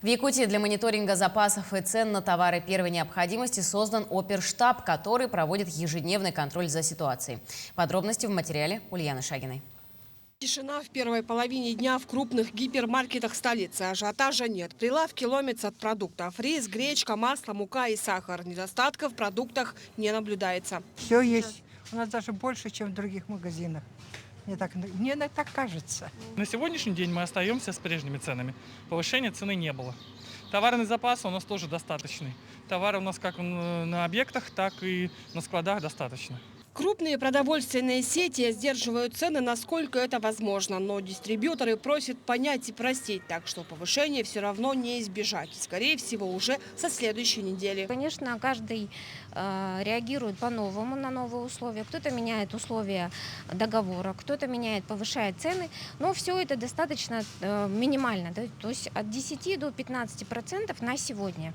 В Якутии для мониторинга запасов и цен на товары первой необходимости создан оперштаб, который проводит ежедневный контроль за ситуацией. Подробности в материале Ульяны Шагиной. Тишина в первой половине дня в крупных гипермаркетах столицы. Ажиотажа нет. Прилавки ломятся от продуктов. Рис, гречка, масло, мука и сахар. Недостатков в продуктах не наблюдается. Все есть. У нас даже больше, чем в других магазинах. Мне так кажется. На сегодняшний день мы остаемся с прежними ценами. Повышения цены не было. Товарный запас у нас тоже достаточный. Товары у нас как на объектах, так и на складах достаточно. Крупные продовольственные сети сдерживают цены, насколько это возможно. Но дистрибьюторы просят понять и простить, так что повышение все равно не избежать. Скорее всего, уже со следующей недели. Конечно, каждый реагирует по-новому на новые условия. Кто-то меняет условия договора, кто-то меняет, повышает цены. Но все это достаточно минимально, да? То есть от 10 до 15% на сегодня.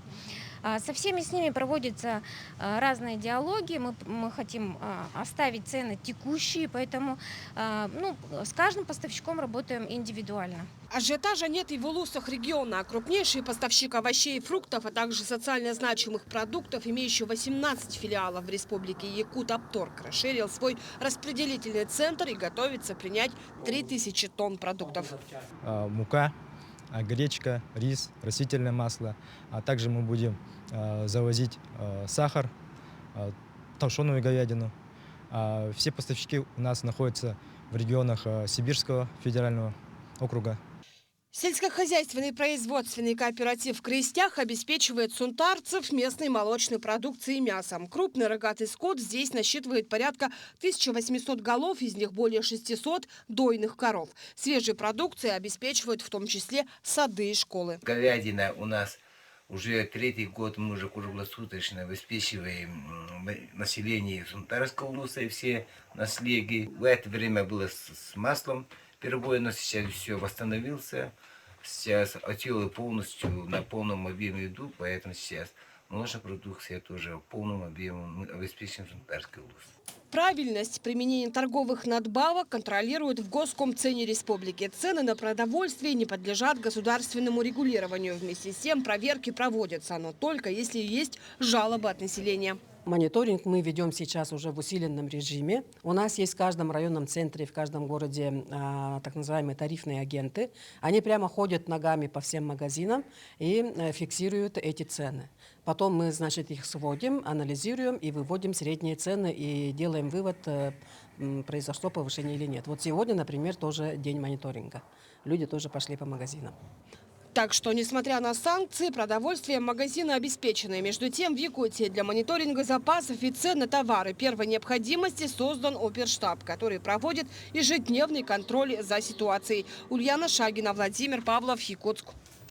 Со всеми с ними проводятся разные диалоги. Мы хотим оставить цены текущие, поэтому с каждым поставщиком работаем индивидуально. Ажиотажа нет и в улусах региона. Крупнейший поставщик овощей и фруктов, а также социально значимых продуктов, имеющий 18 филиалов в республике Якутопторг, расширил свой распределительный центр и готовится принять 3000 тонн продуктов. Мука, гречка, рис, растительное масло. А также мы будем завозить сахар, тушеную говядину. Все поставщики у нас находятся в регионах Сибирского федерального округа. Сельскохозяйственный производственный кооператив «Крестях» обеспечивает сунтарцев местной молочной продукцией и мясом. Крупный рогатый скот здесь насчитывает порядка 1800 голов, из них более 600 дойных коров. Свежей продукцией обеспечивают в том числе сады и школы. Говядина у нас уже третий год, мы уже круглосуточно обеспечиваем население Сунтарского улуса и все наследия. В это время было с маслом перебой, но сейчас все восстановился. Сейчас отелы полностью на полном объеме идут, поэтому сейчас молочная продукция тоже в полном объеме мы обеспечим Сунтарский улус. Правильность применения торговых надбавок контролируют в Госкомцене республики. Цены на продовольствие не подлежат государственному регулированию. Вместе с тем проверки проводятся, но только если есть жалобы от населения. Мониторинг мы ведем сейчас уже в усиленном режиме. У нас есть в каждом районном центре, в каждом городе так называемые тарифные агенты. Они прямо ходят ногами по всем магазинам и фиксируют эти цены. Потом мы, значит, их сводим, анализируем и выводим средние цены и делаем вывод, произошло повышение или нет. Вот сегодня, например, тоже день мониторинга. Люди тоже пошли по магазинам. Так что, несмотря на санкции, продовольствием магазины обеспечены. Между тем, в Якутии для мониторинга запасов и цен на товары первой необходимости создан оперштаб, который проводит ежедневный контроль за ситуацией. Ульяна Шагина, Владимир Павлов, Якутск.